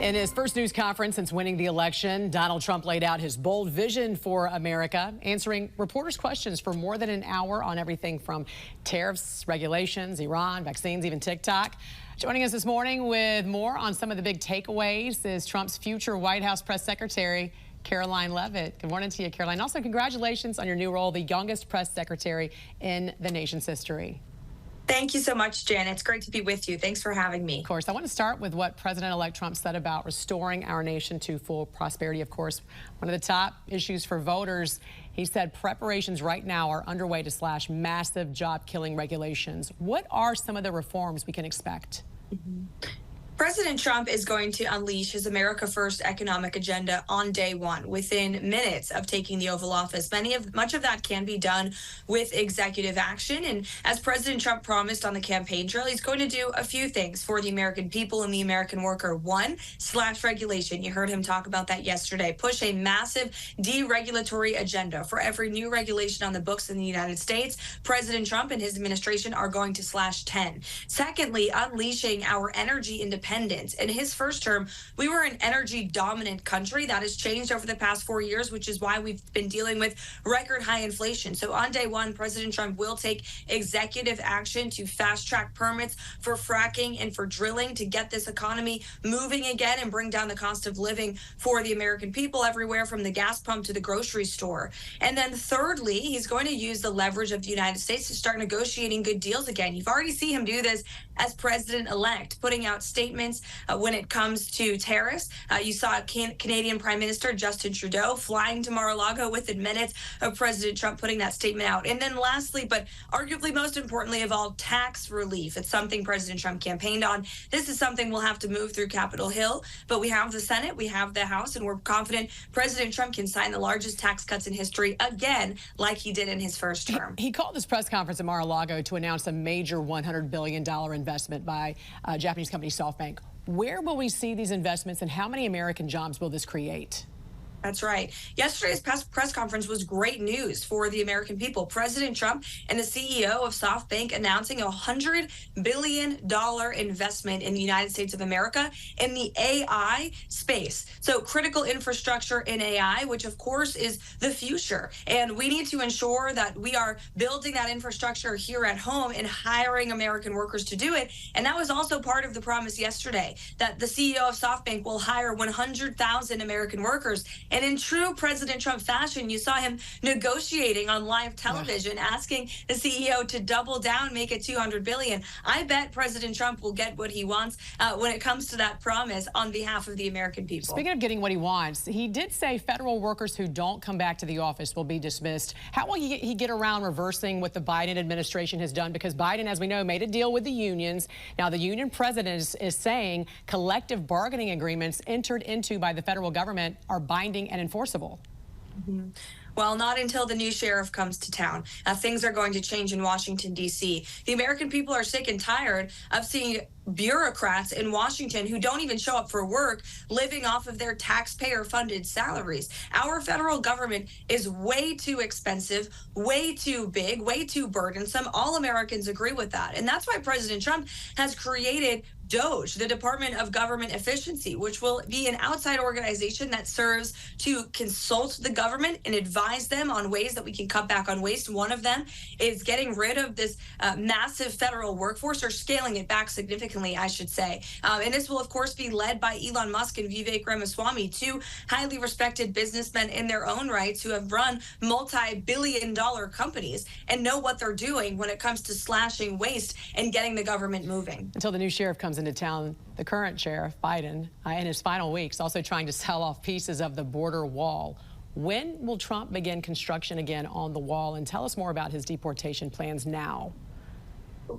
In his first news conference since winning the election, Donald Trump laid out his bold vision for America, answering reporters' questions for more than an hour on everything from tariffs, regulations, Iran, vaccines, even TikTok. Joining us this morning with more on some of the big takeaways is Trump's future White House press secretary, Karoline Leavitt. Good morning to you, Karoline. Also, congratulations on your new role, the youngest press secretary in the nation's history. Thank you so much, Jen. It's great to be with you. Thanks for having me. Of course. I want to start with what President-elect Trump said about restoring our nation to full prosperity. Of course, one of the top issues for voters, he said preparations right now are underway to slash massive job-killing regulations. What are some of the reforms we can expect? President Trump is going to unleash his America First economic agenda on day one, within minutes of taking the Oval Office. Much of that can be done with executive action. And as President Trump promised on the campaign trail, he's going to do a few things for the American people and the American worker. One, slash regulation. You heard him talk about that yesterday. Push a massive deregulatory agenda. For every new regulation on the books in the United States, President Trump and his administration are going to slash 10. Secondly, unleashing our energy independence. In his first term, we were an energy-dominant country. That has changed over the past 4 years, which is why we've been dealing with record-high inflation. So on day one, President Trump will take executive action to fast-track permits for fracking and for drilling to get this economy moving again and bring down the cost of living for the American people everywhere from the gas pump to the grocery store. And then thirdly, he's going to use the leverage of the United States to start negotiating good deals again. You've already seen him do this as president-elect, putting out statements when it comes to tariffs. You saw Canadian Prime Minister Justin Trudeau flying to Mar-a-Lago within minutes of President Trump putting that statement out. And then lastly, but arguably most importantly of all, tax relief. It's something President Trump campaigned on. This is something we'll have to move through Capitol Hill, but we have the Senate, we have the House, and we're confident President Trump can sign the largest tax cuts in history again, like he did in his first term. He called this press conference at Mar-a-Lago to announce a major $100 billion investment by Japanese company SoftBank. Where will we see these investments and how many American jobs will this create? That's right. Yesterday's press conference was great news for the American people. President Trump and the CEO of SoftBank announcing a $100 billion investment in the United States of America in the AI space. So critical infrastructure in AI, which of course is the future. And we need to ensure that we are building that infrastructure here at home and hiring American workers to do it. And that was also part of the promise yesterday, that the CEO of SoftBank will hire 100,000 American workers. And in true President Trump fashion, you saw him negotiating on live television, asking the CEO to double down, make it $200 billion. I bet President Trump will get what he wants when it comes to that promise on behalf of the American people. Speaking of getting what he wants, he did say federal workers who don't come back to the office will be dismissed. How will he get around reversing what the Biden administration has done? Because Biden, as we know, made a deal with the unions. Now, the union president is saying collective bargaining agreements entered into by the federal government are binding and enforceable. Well, not until the new sheriff comes to town. Things are going to change in Washington, D.C. The American people are sick and tired of seeing bureaucrats in Washington who don't even show up for work, living off of their taxpayer-funded salaries. Our federal government is way too expensive, way too big, way too burdensome. All Americans agree with that. And that's why President Trump has created DOGE, the Department of Government Efficiency, which will be an outside organization that serves to consult the government and advise them on ways that we can cut back on waste. One of them is getting rid of this massive federal workforce, or scaling it back significantly, I should say. And this will, of course, be led by Elon Musk and Vivek Ramaswamy, two highly respected businessmen in their own rights who have run multi-billion-dollar companies and know what they're doing when it comes to slashing waste and getting the government moving. Until the new sheriff comes into town, the current sheriff, Biden, in his final weeks, also trying to sell off pieces of the border wall. When will Trump begin construction again on the wall? And tell us more about his deportation plans now.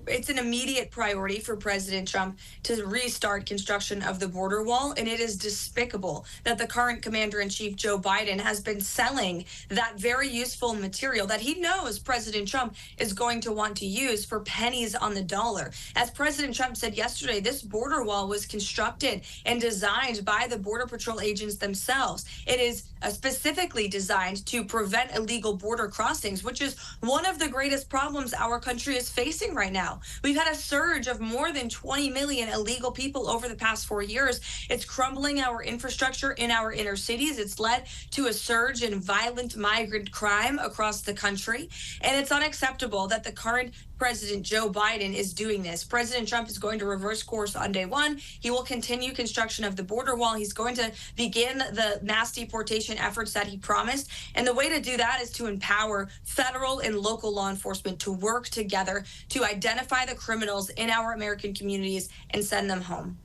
It's an immediate priority for President Trump to restart construction of the border wall, and it is despicable that the current commander-in-chief, Joe Biden, has been selling that very useful material that he knows President Trump is going to want to use for pennies on the dollar. As President Trump said yesterday, this border wall was constructed and designed by the Border Patrol agents themselves. It is specifically designed to prevent illegal border crossings, which is one of the greatest problems our country is facing right now. now. We've had a surge of more than 20 million illegal people over the past 4 years. It's crumbling our infrastructure in our inner cities. It's led to a surge in violent migrant crime across the country. And it's unacceptable that the current President Joe Biden is doing this. President Trump is going to reverse course on day one. He will continue construction of the border wall. He's going to begin the mass deportation efforts that he promised. And the way to do that is to empower federal and local law enforcement to work together to identify the criminals in our American communities and send them home.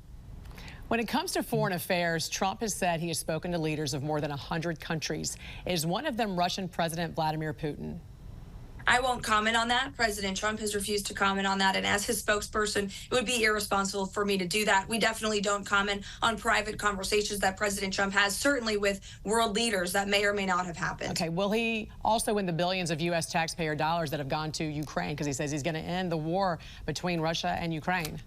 When it comes to foreign affairs, Trump has said he has spoken to leaders of more than 100 countries. Is one of them Russian President Vladimir Putin? I won't comment on that. President Trump has refused to comment on that. And as his spokesperson, it would be irresponsible for me to do that. We definitely don't comment on private conversations that President Trump has, certainly with world leaders that may or may not have happened. Okay, will he also win the billions of U.S. taxpayer dollars that have gone to Ukraine? Because he says he's going to end the war between Russia and Ukraine.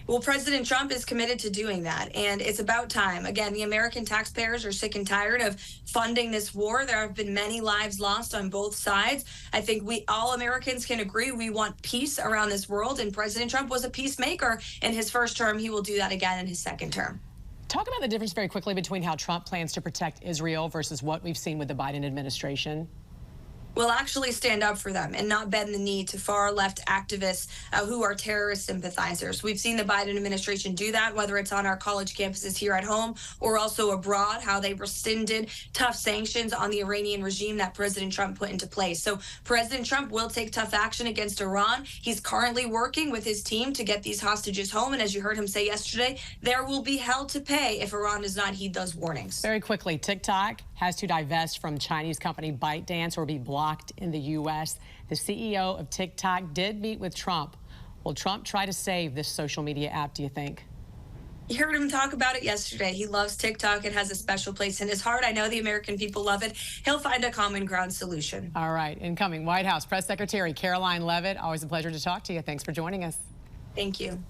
Well, President Trump is committed to doing that, and it's about time. Again, the American taxpayers are sick and tired of funding this war. There have been many lives lost on both sides. I think all Americans can agree we want peace around this world, and President Trump was a peacemaker in his first term. He will do that again in his second term. Talk about the difference very quickly between how Trump plans to protect Israel versus what we've seen with the Biden administration. Will actually stand up for them and not bend the knee to far-left activists who are terrorist sympathizers. We've seen the Biden administration do that, whether it's on our college campuses here at home or also abroad, how they rescinded tough sanctions on the Iranian regime that President Trump put into place. So President Trump will take tough action against Iran. He's currently working with his team to get these hostages home. And as you heard him say yesterday, there will be hell to pay if Iran does not heed those warnings. Very quickly, TikTok has to divest from Chinese company ByteDance or be blocked in the U.S. The CEO of TikTok did meet with Trump. Will Trump try to save this social media app, do you think? You heard him talk about it yesterday. He loves TikTok. It has a special place in his heart. I know the American people love it. He'll find a common ground solution. All right. Incoming White House Press Secretary Karoline Leavitt. Always a pleasure to talk to you. Thanks for joining us. Thank you.